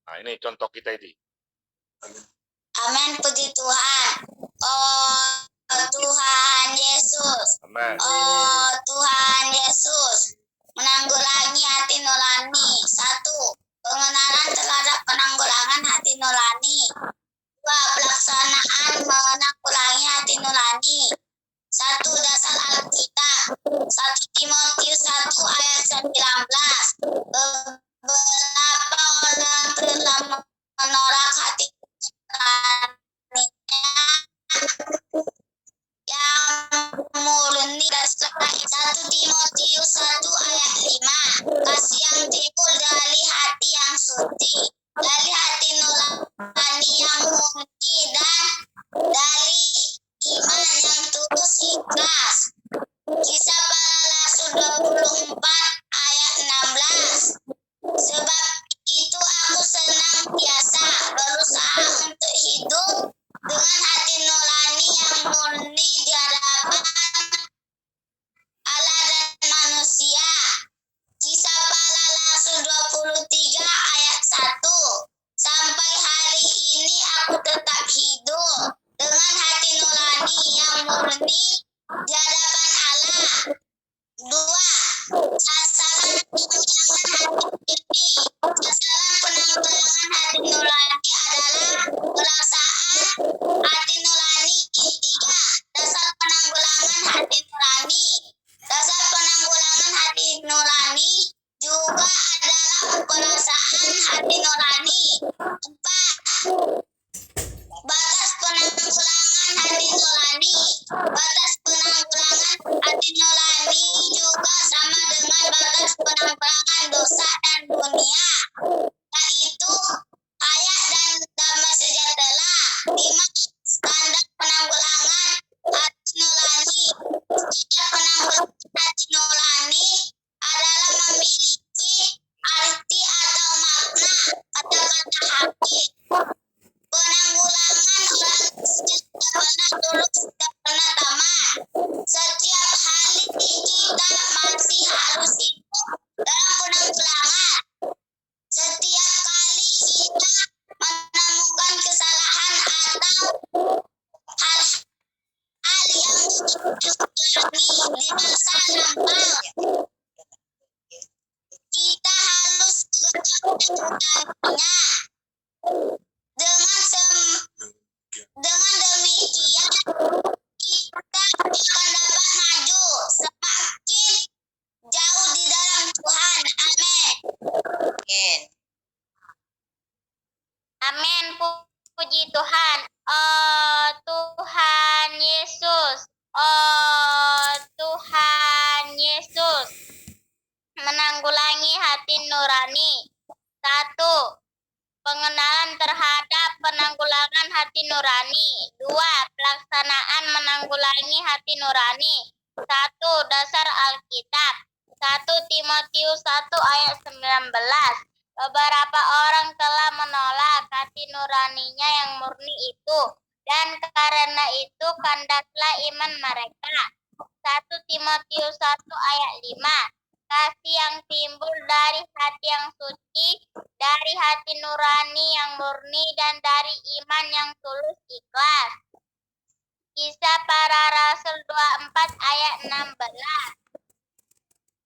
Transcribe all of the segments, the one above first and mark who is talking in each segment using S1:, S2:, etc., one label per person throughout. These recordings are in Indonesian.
S1: Nah, ini contoh kita ini.
S2: Amin, puji Tuhan. Oh Tuhan Yesus.
S1: Amin.
S2: Oh Tuhan Yesus. Menanggulangi hati nurani. 1. Pengenalan terhadap penanggulangan hati nurani. 2. Pelaksanaan menanggulangi hati nurani. 1. Dasar Alkitab. 1 Timotius 1 ayat 19. Beberapa orang telah menolak hati nuraninya yang murni dasar 1 Timotius 1 ayat 5. Kasih yang timbul dari hati yang suci, dari hati nurani yang murni, dan dari iman yang tulus ikhlas. Kisah Para Rasul 24 ayat 16. Sebab itu aku senantiasa berusaha untuk hidup dengan hati nurani yang murni di hadapan Allah dan manusia. Kisah Para Rasul 23 ayat 1. Sampai hari ini aku tetap hidup dengan hati nurani yang murni di hadapan Allah. 2. Sasaran penanggulangan hati ini. Sasaran penanggulangan hati nurani adalah perasaan hati nurani. 3. Dasar penanggulangan hati nurani. Dasar penanggulangan hati nurani juga adalah perasaan hati nurani. 4. Batas penanggulangan hati nurani. Batas penanggulangan hati nurani juga sama dengan batas penanggulangan dosa dan dunia, yaitu hayat dan damai sejahtera. 5. Standar penanggulangan hati nurani. Standar penanggulangan hati nurani adalah memiliki arti atau makna kata-kata hati. Penanggulangan orang tidak pernah tulus, tidak pernah tamat. Setiap hari kita masih harus hidup dalam penanggulangan. Setiap kali kita menemukan kesalahan atau hal-hal yang diulangi di masa lampau, kita harus mengulanginya. Dengan demikian kita akan dapat maju semakin jauh di dalam Tuhan. Amin. Amin. Puji Tuhan. Oh Tuhan Yesus. Oh Tuhan Yesus. Menanggulangi hati nurani. 1. Pengenalan terhadap penanggulangan hati nurani. 2. Pelaksanaan menanggulangi hati nurani. 1. Dasar Alkitab. 1 Timotius 1 ayat 19. Beberapa orang telah menolak hati nuraninya yang murni itu, dan karena itu kandaslah iman mereka. 1 Timotius 1 ayat 5. Kasih yang timbul dari hati yang suci, dari hati nurani yang murni, dan dari iman yang tulus ikhlas. Kisah Para Rasul 24 ayat 16.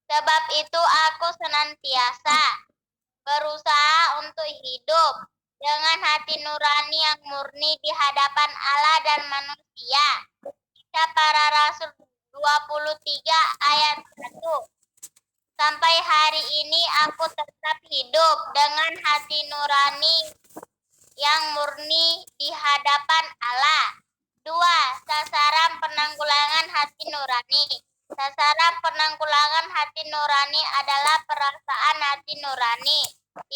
S2: Sebab itu aku senantiasa berusaha untuk hidup dengan hati nurani yang murni di hadapan Allah dan manusia. Kisah Para Rasul 23 ayat 1. Sampai hari ini aku tetap hidup dengan hati nurani yang murni di hadapan Allah. 2. Sasaran penanggulangan hati nurani. Sasaran penanggulangan hati nurani adalah perasaan hati nurani. 3.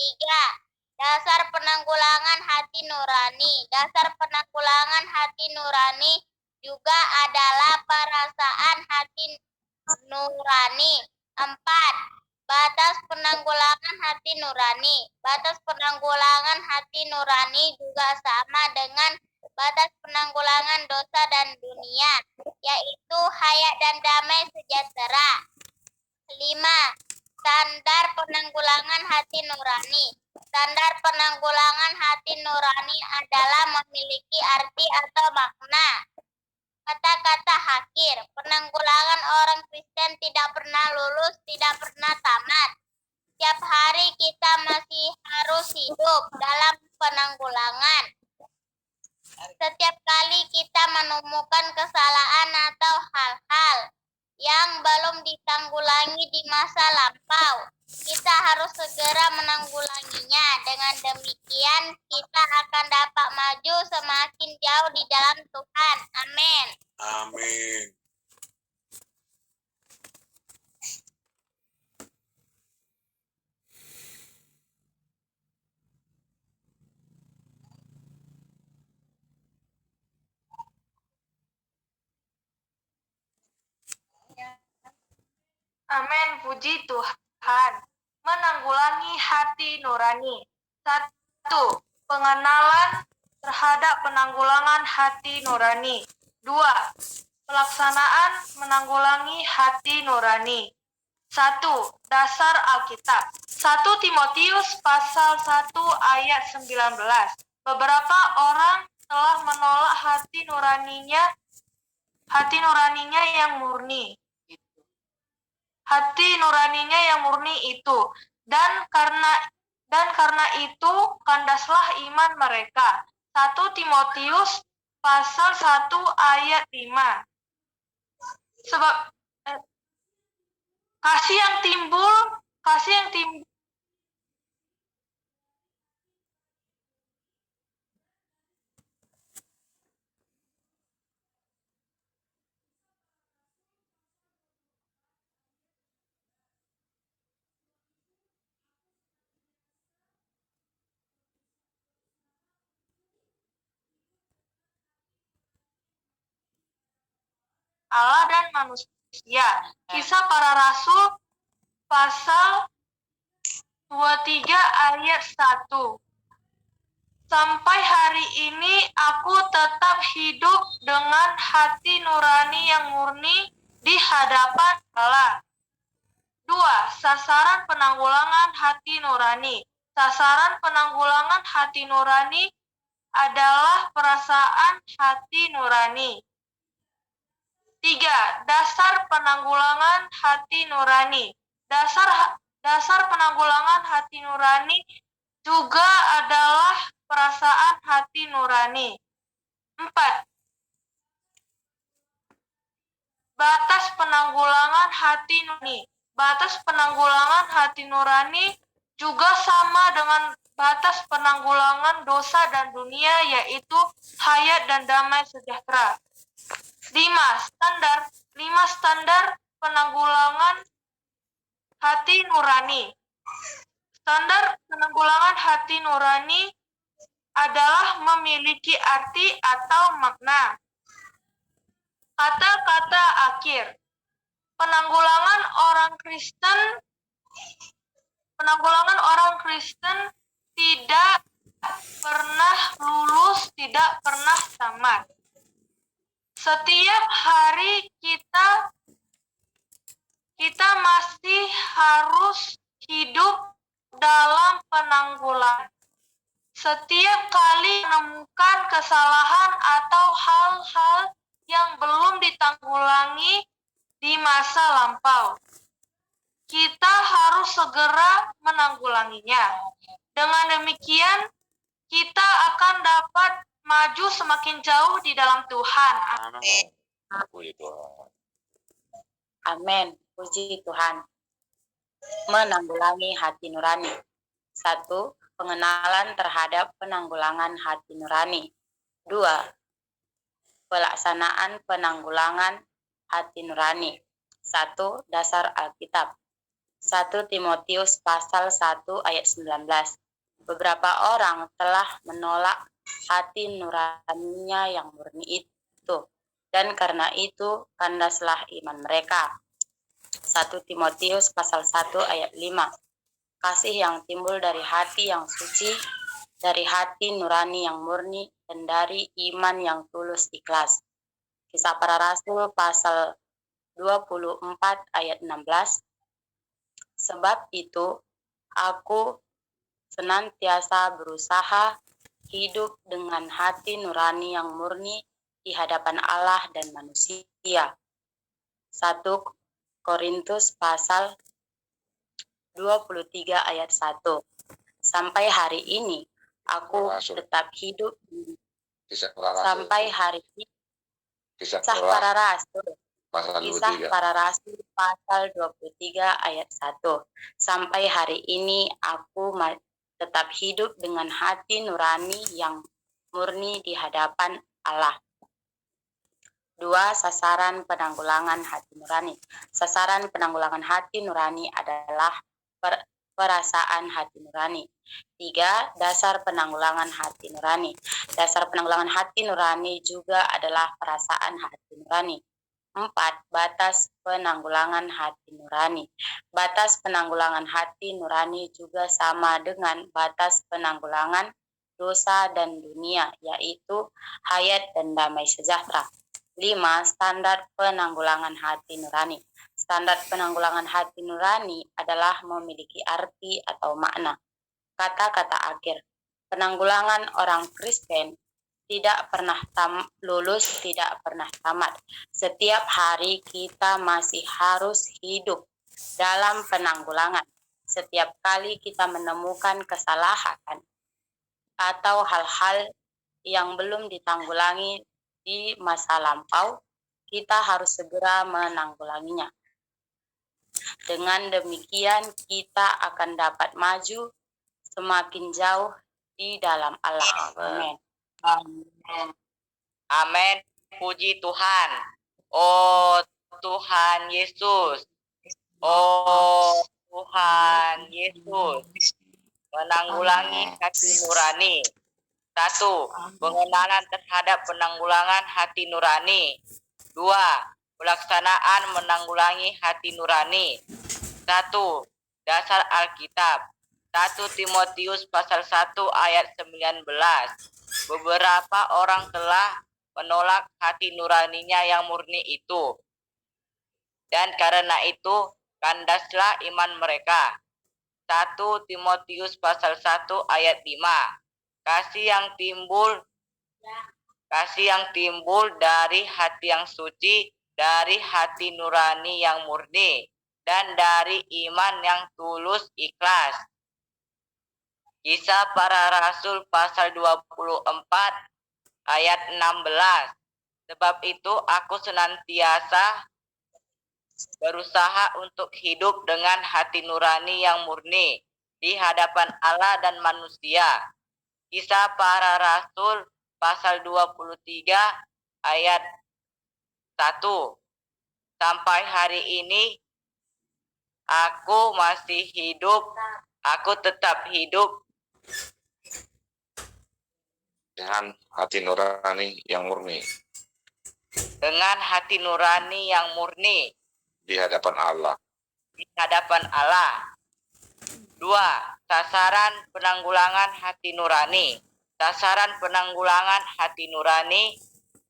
S2: Dasar penanggulangan hati nurani. Dasar penanggulangan hati nurani juga adalah perasaan hati nurani. 4. Batas penanggulangan hati nurani. Batas penanggulangan hati nurani juga sama dengan batas penanggulangan dosa dan dunia, yaitu hayat dan damai sejahtera. 5. Standar penanggulangan hati nurani. Standar penanggulangan hati nurani adalah memiliki arti atau makna. Kata-kata hakir, penanggulangan orang Kristen tidak pernah lulus, tidak pernah tamat. Setiap hari kita masih harus hidup dalam penanggulangan. Setiap kali kita menemukan kesalahan atau hal-hal yang belum ditanggulangi di masa lampau, kita harus segera menanggulanginya. Dengan demikian, kita akan dapat maju semakin jauh di dalam Tuhan. Amin.
S1: Amin.
S3: Amin, puji Tuhan. Menanggulangi hati nurani. 1. Pengenalan terhadap penanggulangan hati nurani. 2. Pelaksanaan menanggulangi hati nurani. 1. Dasar Alkitab. 1 Timotius pasal 1 ayat 19. Beberapa orang telah menolak hati nuraninya yang murni. Hati nuraninya yang murni itu, dan karena itu kandaslah iman mereka. 1 Timotius pasal 1 ayat 5. Sebab kasih yang timbul Allah dan manusia. Kisah Para Rasul pasal 23 ayat 1. Sampai hari ini aku tetap hidup dengan hati nurani yang murni di hadapan Allah. 2. Sasaran penanggulangan hati nurani. Sasaran penanggulangan hati nurani adalah perasaan hati nurani. 3. Dasar penanggulangan hati nurani. Dasar penanggulangan hati nurani juga adalah perasaan hati nurani. 4. Batas penanggulangan hati nurani. Batas penanggulangan hati nurani juga sama dengan batas penanggulangan dosa dan dunia, yaitu hayat dan damai sejahtera. 5. Standar penanggulangan hati nurani. Standar penanggulangan hati nurani adalah memiliki arti atau makna. Kata-kata akhir. Penanggulangan orang Kristen tidak pernah lulus, tidak pernah tamat. Setiap hari kita masih harus hidup dalam penanggulangan. Setiap kali menemukan kesalahan atau hal-hal yang belum ditanggulangi di masa lampau, kita harus segera menanggulanginya. Dengan demikian, kita akan dapat maju semakin jauh di dalam Tuhan.
S1: Amin. Puji Tuhan.
S4: Amin. Puji Tuhan. Menanggulangi hati nurani. 1. Pengenalan terhadap penanggulangan hati nurani. 2. Pelaksanaan penanggulangan hati nurani. 1. Dasar Alkitab. 1 Timotius pasal 1 ayat 19. Beberapa orang telah menolak hati nuraninya yang murni itu, dan karena itu kandaslah iman mereka. 1 Timotius pasal 1 ayat 5. Kasih yang timbul dari hati yang suci, dari hati nurani yang murni, dan dari iman yang tulus ikhlas. Kisah Para Rasul pasal 24 ayat 16. Sebab itu, aku senantiasa berusaha hidup dengan hati nurani yang murni di hadapan Allah dan manusia. 1 Korintus pasal 23 ayat 1. Sampai hari ini, aku tetap hidup
S1: Kisah para Rasul.
S4: sampai hari ini.
S1: Kisah
S4: Kisah para Rasul.
S1: pasal
S4: Kisah
S1: 23.
S4: para Rasul pasal 23 ayat 1. Sampai hari ini aku tetap hidup dengan hati nurani yang murni di hadapan Allah. 2. Sasaran penanggulangan hati nurani. Sasaran penanggulangan hati nurani adalah perasaan hati nurani. 3. Dasar penanggulangan hati nurani. Dasar penanggulangan hati nurani juga adalah perasaan hati nurani. 4. Batas penanggulangan hati nurani. Batas penanggulangan hati nurani juga sama dengan batas penanggulangan dosa dan dunia, yaitu hayat dan damai sejahtera. 5. Standar penanggulangan hati nurani. Standar penanggulangan hati nurani adalah memiliki arti atau makna. Kata-kata akhir. Penanggulangan orang Kristen tidak pernah lulus, tidak pernah tamat. Setiap hari kita masih harus hidup dalam penanggulangan. Setiap kali kita menemukan kesalahan atau hal-hal yang belum ditanggulangi di masa lampau, kita harus segera menanggulanginya. Dengan demikian, kita akan dapat maju semakin jauh di dalam Allah. Amin.
S5: Amin. Amin. Puji Tuhan. Oh Tuhan Yesus. Oh Tuhan Yesus. Menanggulangi hati nurani. 1. Pengenalan terhadap penanggulangan hati nurani. 2. Pelaksanaan menanggulangi hati nurani. 1. Dasar Alkitab. 1 Timotius pasal 1 ayat 19. Beberapa orang telah menolak hati nuraninya yang murni itu. Dan karena itu, kandaslah iman mereka. 1 Timotius pasal 1 ayat 5. Kasih yang timbul dari hati yang suci, dari hati nurani yang murni, dan dari iman yang tulus ikhlas. Kisah para Rasul pasal 24 ayat 16. Sebab itu aku senantiasa berusaha untuk hidup dengan hati nurani yang murni di hadapan Allah dan manusia. Kisah para Rasul pasal 23 ayat 1. Sampai hari ini aku masih hidup, aku tetap hidup
S1: dengan hati nurani yang murni
S5: dengan hati nurani yang murni
S1: di hadapan Allah.
S5: di hadapan Allah. 2. Sasaran penanggulangan hati nurani. Sasaran penanggulangan hati nurani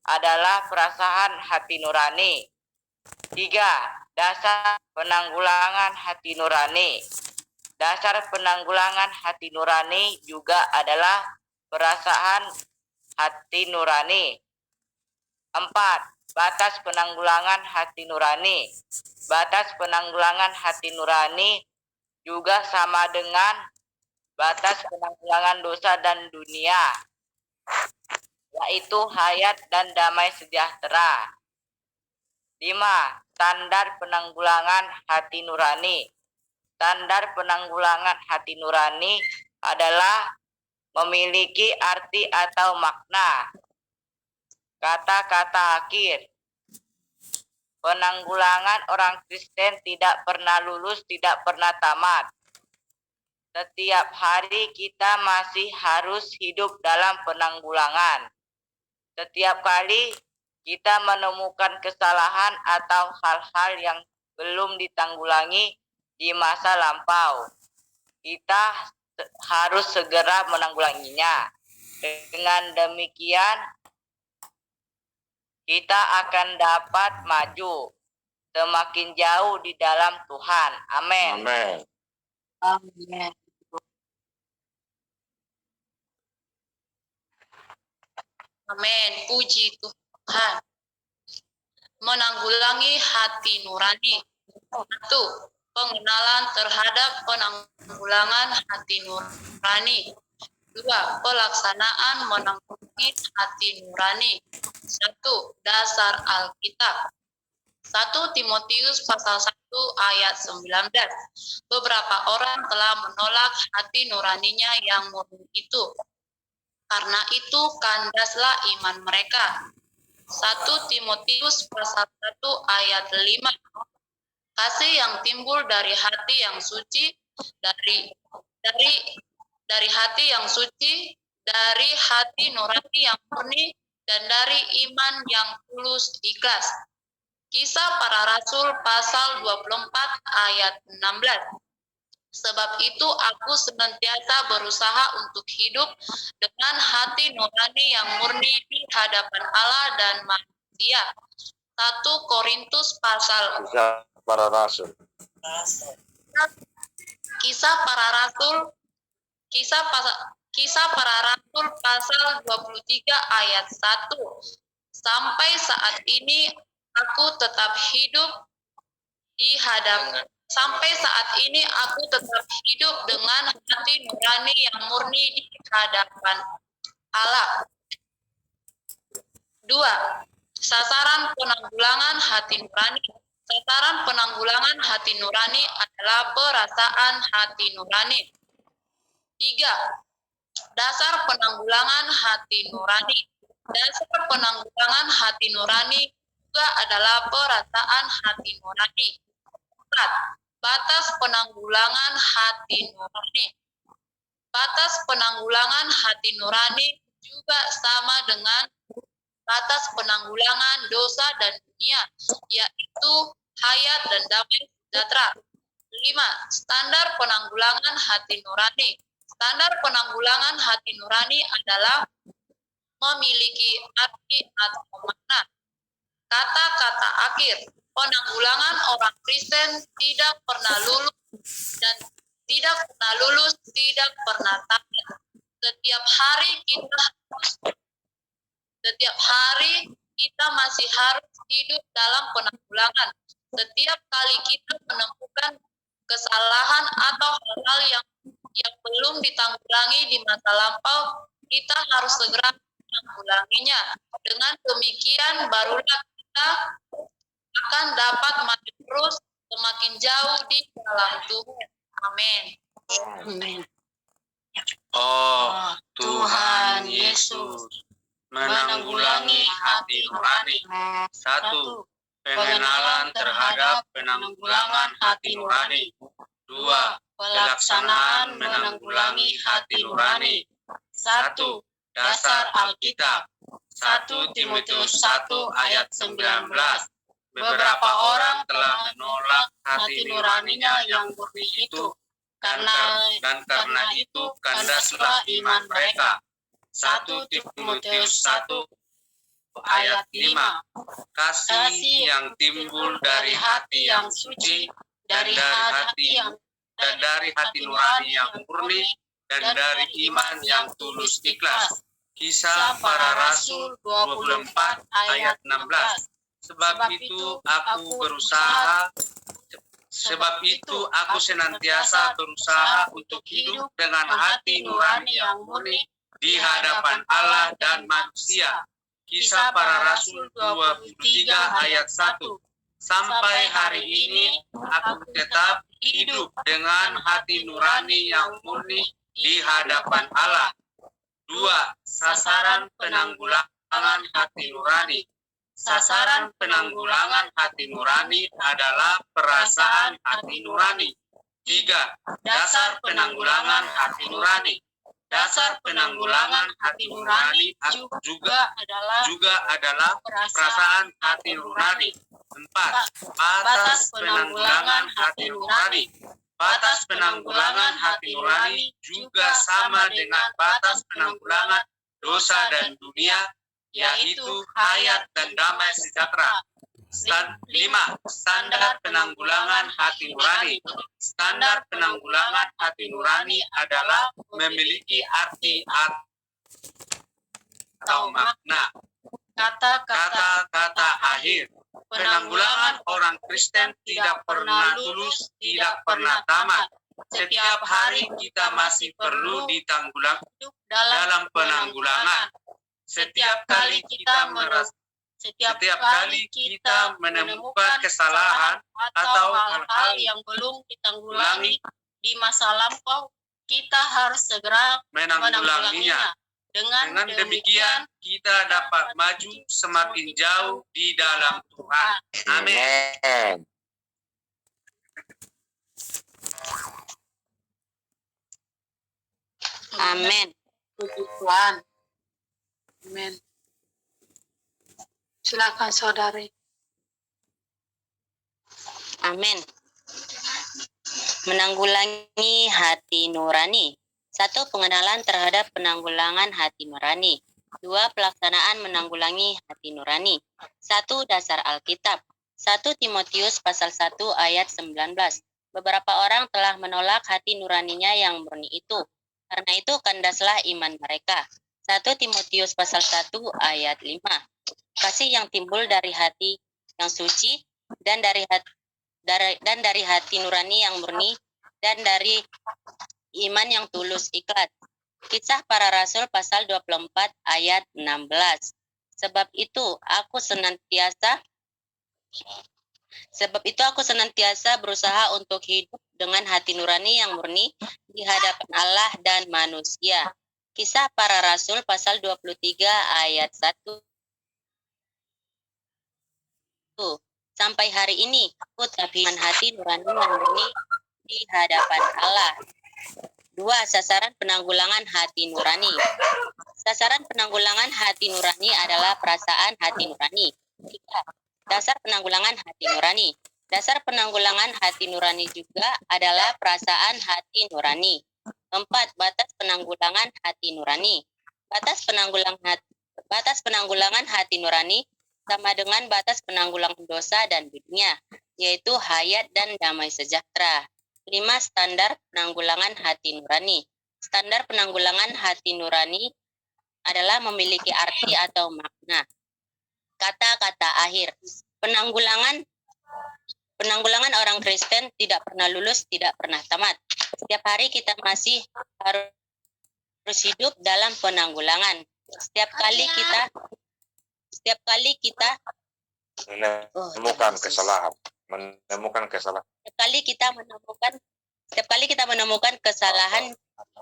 S5: adalah perasaan hati nurani. 3. Dasar penanggulangan hati nurani. Dasar penanggulangan hati nurani juga adalah perasaan hati nurani. 4. Batas penanggulangan hati nurani. Batas penanggulangan hati nurani juga sama dengan batas penanggulangan dosa dan dunia, yaitu hayat dan damai sejahtera. 5. Standar penanggulangan hati nurani. Standar penanggulangan hati nurani adalah memiliki arti atau makna. Kata-kata akhir. Penanggulangan orang Kristen tidak pernah lulus, tidak pernah tamat. Setiap hari kita masih harus hidup dalam penanggulangan. Setiap kali kita menemukan kesalahan atau hal-hal yang belum ditanggulangi di masa lampau, kita harus segera menanggulanginya. Dengan demikian, kita akan dapat maju semakin jauh di dalam Tuhan. Amin.
S1: Amin.
S4: Amin.
S3: Amin. Puji Tuhan. Menanggulangi hati nurani. 1. Pengenalan terhadap penanggulangan hati nurani. 2. Pelaksanaan menanggulangi hati nurani. 1. Dasar Alkitab. 1 Timotius pasal 1 ayat 19. Beberapa orang telah menolak hati nuraninya yang murni itu. Karena itu kandaslah iman mereka. 1 Timotius pasal 1 ayat 5. Kasih yang timbul dari hati yang suci, dari hati yang suci, dari hati nurani yang murni, dan dari iman yang tulus ikhlas. Kisah Para Rasul pasal 24 ayat 16. Sebab itu aku senantiasa berusaha untuk hidup dengan hati nurani yang murni di hadapan Allah dan manusia. 1 Korintus pasal
S1: Kisah Para Rasul.
S3: Kisah Para Rasul pasal 23 ayat 1. Sampai saat ini aku tetap hidup dengan hati nurani yang murni di hadapan Allah. 2. Sasaran penanggulangan hati nurani. Sasaran penanggulangan hati nurani adalah perasaan hati nurani. 3. Dasar penanggulangan hati nurani. Dasar penanggulangan hati nurani juga adalah perasaan hati nurani. 4. Batas penanggulangan hati nurani. Batas penanggulangan hati nurani juga sama dengan batas penanggulangan dosa dan dunia, yaitu hayat dan damai sejahtera. 5. Standar penanggulangan hati nurani. Standar penanggulangan hati nurani adalah memiliki arti atau makna. Kata-kata akhir. Penanggulangan orang Kristen tidak pernah lulus, tidak pernah tamat. Setiap hari kita masih harus hidup dalam penanggulangan. Setiap kali kita menemukan kesalahan atau hal-hal yang belum ditanggulangi di masa lampau, kita harus segera menanggulanginya. Dengan demikian barulah kita akan dapat maju terus semakin jauh di dalam Tuhan. Amin.
S4: Amin.
S6: Oh Tuhan Yesus, menanggulangi hati nurani. 1. Pengenalan terhadap penanggulangan hati nurani. 2. Pelaksanaan menanggulangi hati nurani. 1. Dasar Alkitab. 1 Timotius 1 ayat 19. Beberapa orang telah menolak hati nuraninya yang murni itu. Karena itu kandaslah iman mereka. 1 Timotius 1 ayat 5. Kasih yang timbul dari hati yang suci, dari hati nurani yang murni, dan dari iman yang tulus ikhlas. Kisah Para Rasul 24 ayat 16. Sebab itu aku senantiasa berusaha untuk hidup dengan hati nurani yang murni di hadapan Allah dan manusia. Kisah Para Rasul 23 ayat 1. Sampai hari ini aku tetap hidup dengan hati nurani yang murni di hadapan Allah. 2. Sasaran penanggulangan hati nurani. Sasaran penanggulangan hati nurani adalah perasaan hati nurani. 3. Dasar penanggulangan hati nurani. Dasar penanggulangan hati nurani juga adalah perasaan hati nurani. 4. Batas penanggulangan hati nurani. Batas penanggulangan hati nurani juga sama dengan batas penanggulangan dosa dan dunia, yaitu hayat dan damai sejahtera. 5. Standar penanggulangan hati nurani. Standar penanggulangan hati nurani adalah memiliki arti atau makna. Kata-kata akhir. Penanggulangan orang Kristen tidak pernah tulus, tidak pernah tamat. Setiap hari kita masih perlu ditanggulang dalam penanggulangan. Setiap kali kita menemukan kesalahan atau hal-hal yang belum ditanggulangi di masa lampau, kita harus segera menanggulanginya. Dengan demikian, kita dapat maju semakin jauh di dalam Tuhan. Amin.
S4: Amin.
S7: Puji Tuhan. Amin. Silakan saudari.
S4: Amin. Menanggulangi hati nurani. 1. Pengenalan terhadap penanggulangan hati nurani. 2. Pelaksanaan menanggulangi hati nurani. 1. Dasar Alkitab. 1 Timotius pasal 1 ayat 19. Beberapa orang telah menolak hati nuraninya yang murni itu. Karena itu kandaslah iman mereka. 1 Timotius pasal 1 ayat 5. Kasih yang timbul dari hati yang suci dan dari hati nurani yang murni dan dari iman yang tulus ikhlas. Kisah Para Rasul pasal 24 ayat 16. Sebab itu aku senantiasa berusaha untuk hidup dengan hati nurani yang murni di hadapan Allah dan manusia. Kisah Para Rasul pasal 23 ayat 1. Sampai hari ini aku tetap dengan hati nurani yang murni di hadapan Allah. 2. Sasaran penanggulangan hati nurani. Sasaran penanggulangan hati nurani adalah perasaan hati nurani. 3. Dasar penanggulangan hati nurani. Dasar penanggulangan hati nurani juga adalah perasaan hati nurani. 4. Batas penanggulangan hati nurani. Batas penanggulangan hati nurani sama dengan batas penanggulangan dosa dan dunia, yaitu hayat dan damai sejahtera. 5. Standar penanggulangan hati nurani. Standar penanggulangan hati nurani adalah memiliki arti atau makna. Kata-kata akhir. Penanggulangan orang Kristen tidak pernah lulus, tidak pernah tamat. Setiap hari kita masih harus hidup dalam penanggulangan. Setiap kali kita
S1: Menemukan kesalahan.
S4: Setiap kali kita menemukan kesalahan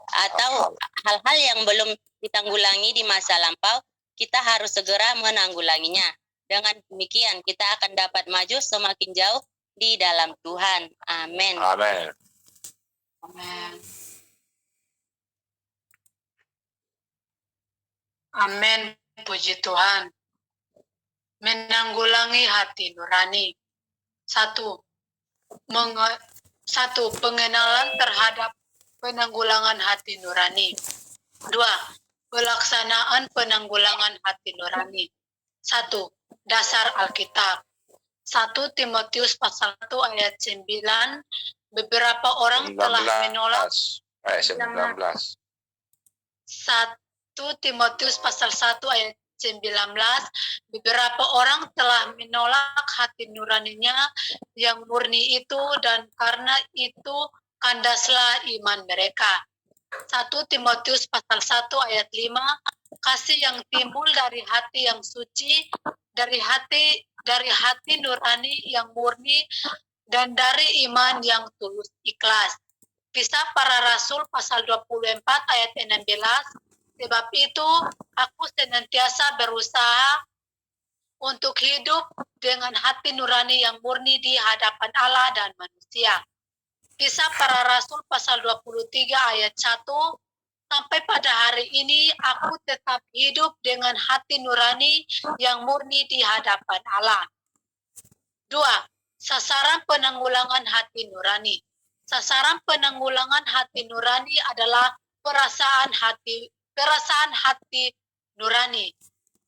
S4: atau hal-hal yang belum ditanggulangi di masa lampau, kita harus segera menanggulanginya. Dengan demikian kita akan dapat maju semakin jauh di dalam Tuhan. Amin.
S1: Amin.
S7: Amin. Amin. Puji Tuhan. Menanggulangi hati nurani. 1. Pengenalan terhadap penanggulangan hati nurani. 2. Pelaksanaan penanggulangan hati nurani. 1. Dasar Alkitab. 1 Timotius pasal 1 ayat 9. Beberapa orang telah menolak.
S1: Ayat 19.
S7: 1 Timotius pasal 1 ayat 19. Beberapa orang telah menolak hati nuraninya yang murni itu, dan karena itu kandaslah iman mereka. 1 Timotius pasal 1 ayat 5. Kasih yang timbul dari hati yang suci, dari hati nurani yang murni, dan dari iman yang tulus ikhlas. Kisah Para Rasul pasal 24 ayat 16. Sebab itu aku senantiasa berusaha untuk hidup dengan hati nurani yang murni di hadapan Allah dan manusia. Kisah Para Rasul pasal 23 ayat 1. Sampai pada hari ini aku tetap hidup dengan hati nurani yang murni di hadapan Allah. 2. Sasaran penanggulangan hati nurani. Sasaran penanggulangan hati nurani adalah perasaan hati nurani.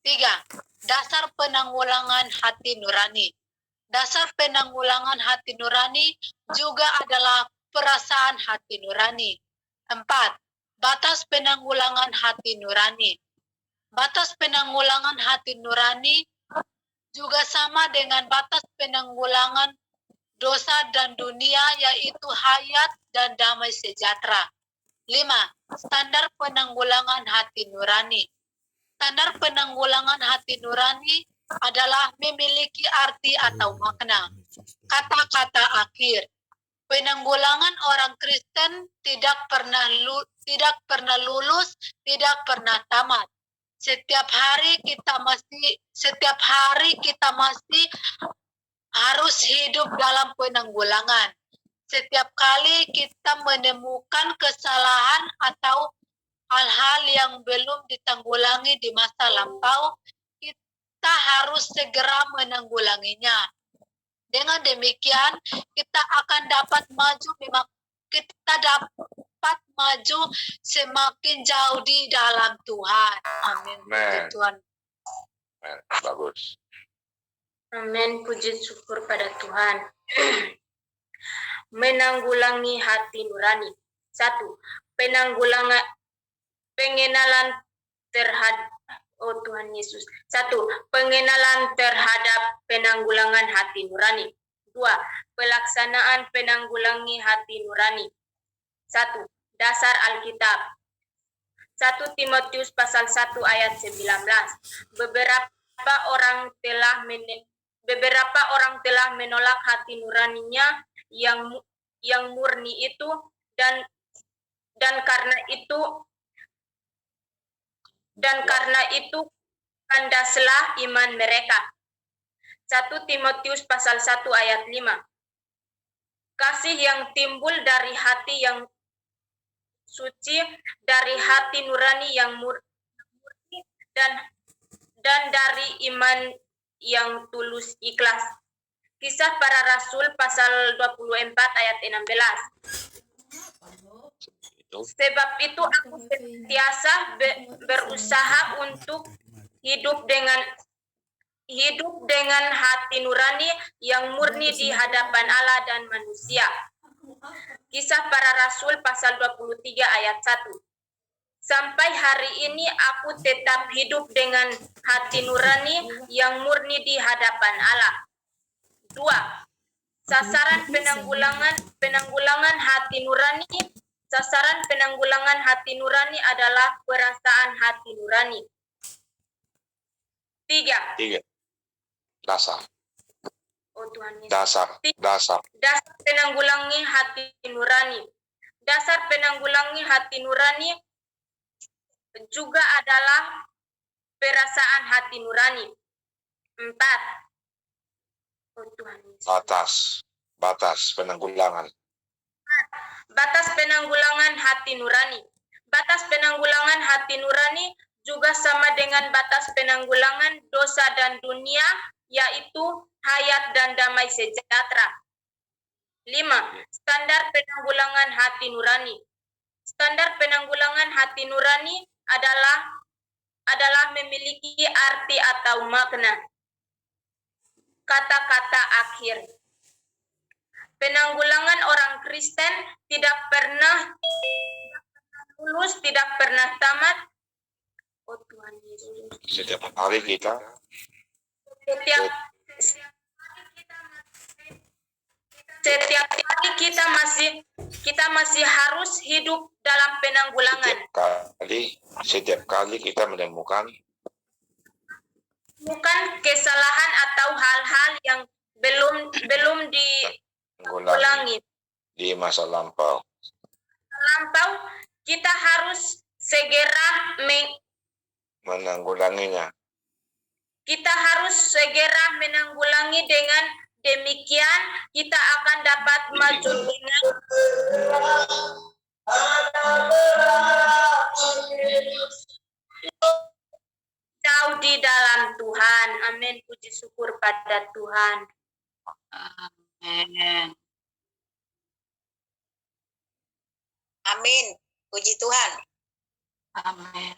S7: 3. Dasar penanggulangan hati nurani. Dasar penanggulangan hati nurani juga adalah perasaan hati nurani. 4. Batas penanggulangan hati nurani. Batas penanggulangan hati nurani juga sama dengan batas penanggulangan dosa dan dunia, yaitu hayat dan damai sejahtera. 5. Standar penanggulangan hati nurani. Standar penanggulangan hati nurani adalah memiliki arti atau makna. Kata-kata akhir. Penanggulangan orang Kristen tidak pernah lulus, tidak pernah tamat. Setiap hari kita masih harus hidup dalam penanggulangan. Setiap kali kita menemukan kesalahan atau hal-hal yang belum ditanggulangi di masa lampau, kita harus segera menanggulanginya. Dengan demikian, kita akan dapat maju semakin jauh di dalam Tuhan. Amin. Puji Tuhan.
S1: Bagus.
S8: Amin. Puji syukur pada Tuhan. Menanggulangi hati nurani. 1. Pengenalan terhadap Tuhan Yesus. 1. Pengenalan terhadap penanggulangan hati nurani. 2. Pelaksanaan penanggulangi hati nurani. 1. Dasar Alkitab. 1 Timotius pasal 1 ayat 19. Beberapa orang telah menolak hati nuraninya yang murni itu dan karena itu kandaslah iman mereka. 1 Timotius pasal 1 ayat 5. Kasih yang timbul dari hati yang suci, dari hati nurani yang murni dan dari iman yang tulus ikhlas. Kisah para Rasul pasal 24 ayat 16. Sebab itu aku senantiasa berusaha untuk hidup dengan hati nurani yang murni di hadapan Allah dan manusia. Kisah para Rasul pasal 23 ayat 1. Sampai hari ini aku tetap hidup dengan hati nurani yang murni di hadapan Allah. 2. Sasaran penanggulangan hati nurani. Sasaran penanggulangan hati nurani adalah perasaan hati nurani. 3.
S1: Dasar.
S8: Oh Tuhan Yesus.
S1: Dasar.
S8: Dasar penanggulangi hati nurani. Dasar penanggulangi hati nurani juga adalah perasaan hati nurani. 4. Oh Tuhan Yesus. Batas penanggulangan. Batas penanggulangan hati nurani. Batas penanggulangan hati nurani juga sama dengan batas penanggulangan dosa dan dunia, yaitu hayat dan damai sejahtera. 5. Standar penanggulangan hati nurani. Standar penanggulangan hati nurani adalah memiliki arti atau makna. Kata-kata akhir. Penanggulangan orang Kristen tidak pernah lulus, tidak pernah tamat. Oh Tuhan Yesus.
S1: Setiap hari kita
S8: masih harus hidup dalam penanggulangan.
S1: Setiap kali kita menemukan
S8: Bukan kesalahan atau hal-hal yang belum diulangi
S1: di masa lampau.
S8: Kita harus segera
S1: menanggulanginya.
S8: Kita harus segera menanggulangi. Dengan demikian kita akan dapat maju dengan jauh di dalam Tuhan. Amin. Puji syukur pada Tuhan.
S7: Amin.
S9: Amin. Puji Tuhan.
S7: Amin.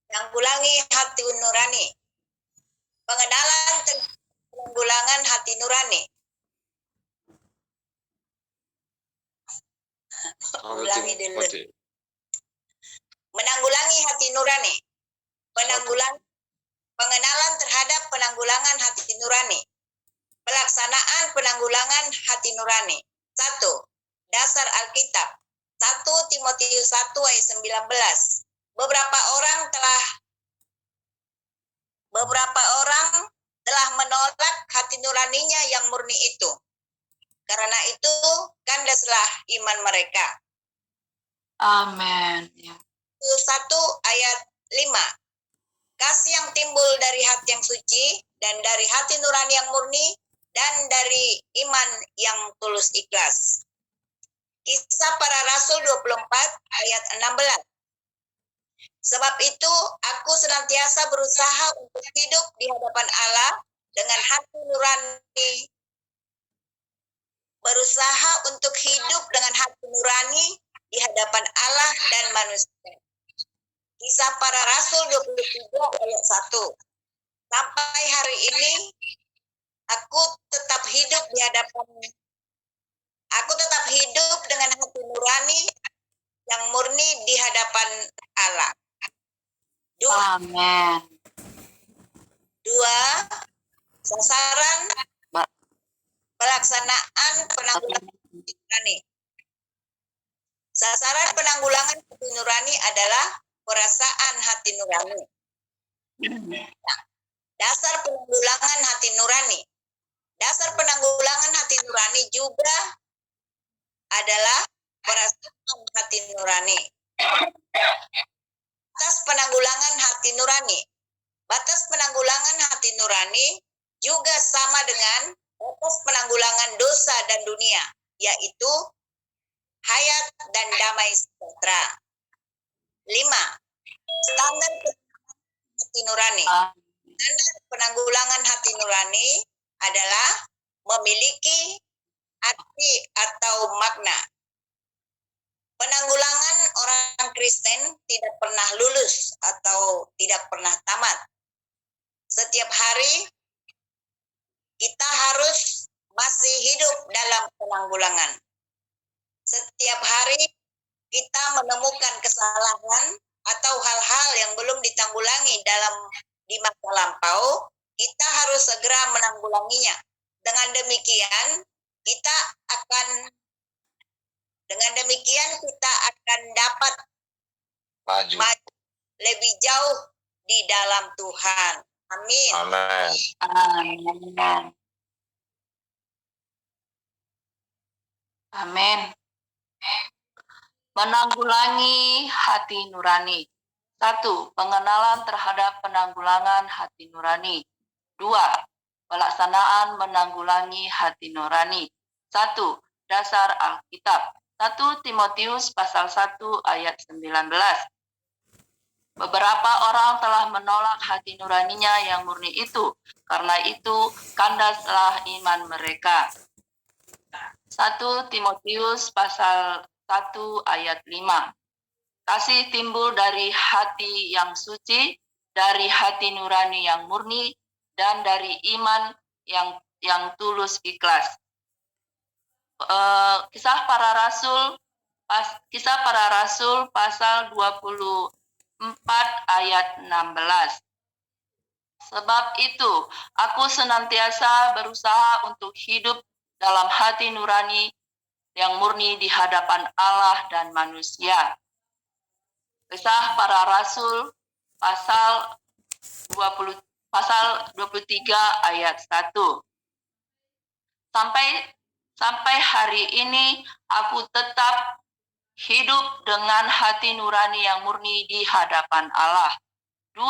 S9: Tanggulangi hati nurani. Pengenalan penanggulangan hati nurani. Ulangi dulu. Menanggulangi hati nurani. Pengenalan terhadap penanggulangan hati nurani. Pelaksanaan penanggulangan hati nurani. 1. Dasar Alkitab. 1 Timotius 1 ayat 19. Beberapa orang telah menolak hati nuraninya yang murni itu. Karena itu kandaslah iman mereka.
S7: Amin. Ya.
S9: 1 ayat 5. Kasih yang timbul dari hati yang suci dan dari hati nurani yang murni dan dari iman yang tulus ikhlas. Kisah Para Rasul 24 ayat 16. Sebab itu aku senantiasa berusaha untuk hidup di hadapan Allah dengan hati nurani. Berusaha untuk hidup dengan hati nurani di hadapan Allah dan manusia. Kisah Para Rasul 23 ayat 1. Sampai hari ini aku tetap hidup dengan hati nurani yang murni di hadapan Allah. 2.
S7: Amin.
S9: Sasaran pelaksanaan penanggulangan hati nurani. Sasaran penanggulangan hati nurani adalah perasaan hati nurani. Dasar penanggulangan hati nurani. Dasar penanggulangan hati nurani juga adalah perasaan hati nurani. Batas penanggulangan hati nurani. Batas penanggulangan hati nurani juga sama dengan batas penanggulangan dosa dan dunia, yaitu hayat dan damai sejahtera. 5. Standar hati nurani. Standar penanggulangan hati nurani adalah memiliki arti atau makna. Penanggulangan orang Kristen tidak pernah lulus atau tidak pernah tamat. Setiap hari kita harus masih hidup dalam penanggulangan. Setiap hari kita menemukan kesalahan atau hal-hal yang belum ditanggulangi di masa lampau, kita harus segera menanggulanginya. Dengan demikian kita akan dapat maju lebih jauh di dalam Tuhan. Amin.
S1: Amin.
S7: Amin. Amin. Menanggulangi hati nurani. 1. Pengenalan terhadap penanggulangan hati nurani. 2. Pelaksanaan menanggulangi hati nurani. 1. Dasar Alkitab. 1 Timotius pasal 1 ayat 19. Beberapa orang telah menolak hati nuraninya yang murni itu. Karena itu kandaslah iman mereka. 1 Timotius pasal 1 ayat 5. Kasih timbul dari hati yang suci, dari hati nurani yang murni, dan dari iman yang tulus ikhlas. Kisah Para Rasul pasal 24 ayat 16. Sebab itu aku senantiasa berusaha untuk hidup dalam hati nurani yang murni di hadapan Allah dan manusia. Kisah Para Rasul pasal 23 ayat 1. Sampai hari ini aku tetap hidup dengan hati nurani yang murni di hadapan Allah. 2.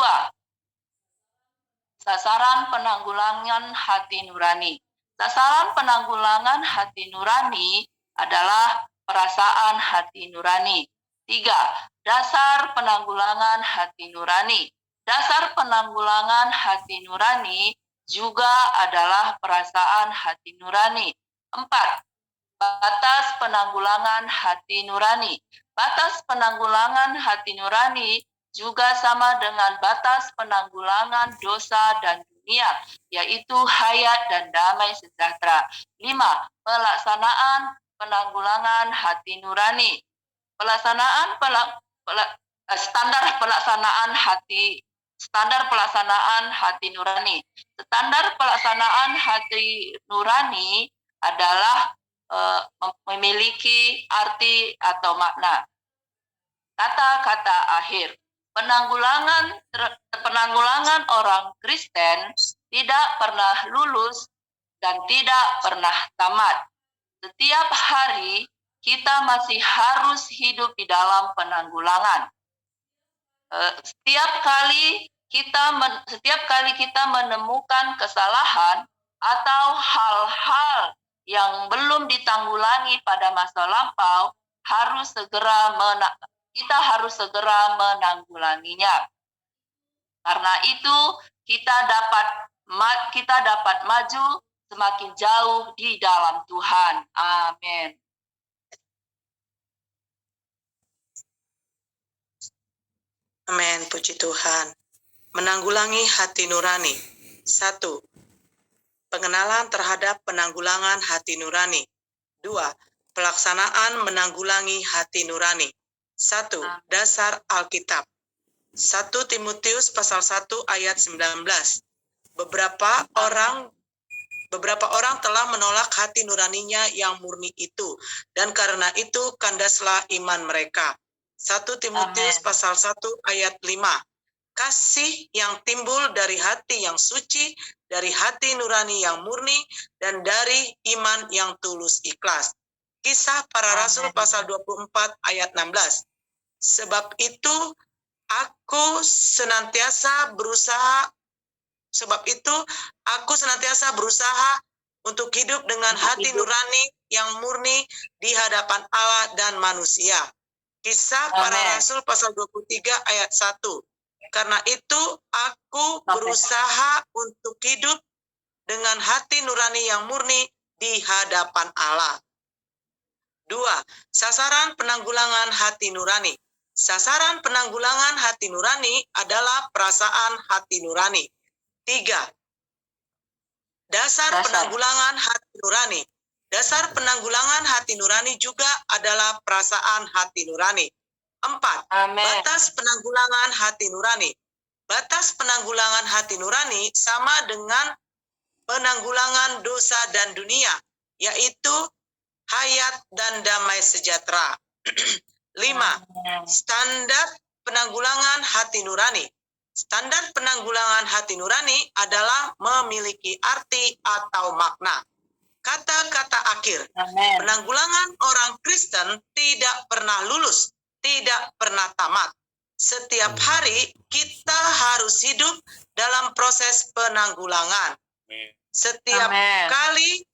S7: Sasaran penanggulangan hati nurani. Sasaran penanggulangan hati nurani adalah perasaan hati nurani. 3. Dasar penanggulangan hati nurani. Dasar penanggulangan hati nurani juga adalah perasaan hati nurani. 4. Batas penanggulangan hati nurani. Batas penanggulangan hati nurani juga sama dengan batas penanggulangan dosa dan
S3: dunia, yaitu hayat dan damai sejahtera. 5. Pelaksanaan penanggulangan hati nurani. Standar pelaksanaan hati nurani. Standar pelaksanaan hati nurani adalah memiliki arti atau makna. Kata-kata akhir. Penanggulangan orang Kristen tidak pernah lulus dan tidak pernah tamat. Setiap hari kita masih harus hidup di dalam penanggulangan. Setiap kali kita menemukan kesalahan atau hal-hal yang belum ditanggulangi pada masa lampau, kita harus segera menanggulanginya. Karena itu kita dapat maju semakin jauh di dalam Tuhan. Amin.
S10: Amin, puji Tuhan. Menanggulangi hati nurani. 1. Pengenalan terhadap penanggulangan hati nurani. 2. Pelaksanaan menanggulangi hati nurani. 1. Dasar Alkitab. 1 Timotius pasal 1 ayat 19. Beberapa orang telah menolak hati nuraninya yang murni itu, dan karena itu kandaslah iman mereka. 1 Timotius pasal 1 ayat 5. Kasih yang timbul dari hati yang suci, dari hati nurani yang murni, dan dari iman yang tulus ikhlas. Kisah Para Rasul pasal 24 ayat 16. Sebab itu aku senantiasa berusaha untuk hidup dengan hati nurani yang murni di hadapan Allah dan manusia. Kisah Para Rasul pasal 23 ayat 1. Karena itu aku berusaha untuk hidup dengan hati nurani yang murni di hadapan Allah. 2. Sasaran penanggulangan hati nurani. Sasaran penanggulangan hati nurani adalah perasaan hati nurani. 3. Dasar penanggulangan hati nurani. Dasar penanggulangan hati nurani juga adalah perasaan hati nurani. 4. Batas penanggulangan hati nurani. Batas penanggulangan hati nurani sama dengan penanggulangan dosa dan dunia, yaitu hayat dan damai sejahtera. 5. Standar penanggulangan hati nurani. Standar penanggulangan hati nurani adalah memiliki arti atau makna. Kata-kata akhir. Penanggulangan orang Kristen tidak pernah lulus, tidak pernah tamat. Setiap hari kita harus hidup dalam proses penanggulangan. Setiap kali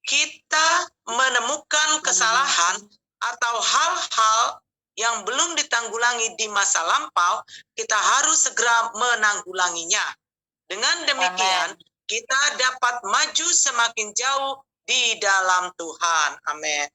S10: kita menemukan kesalahan atau hal-hal yang belum ditanggulangi di masa lampau, kita harus segera menanggulanginya. Dengan demikian, kita dapat maju semakin jauh di dalam Tuhan. Amin.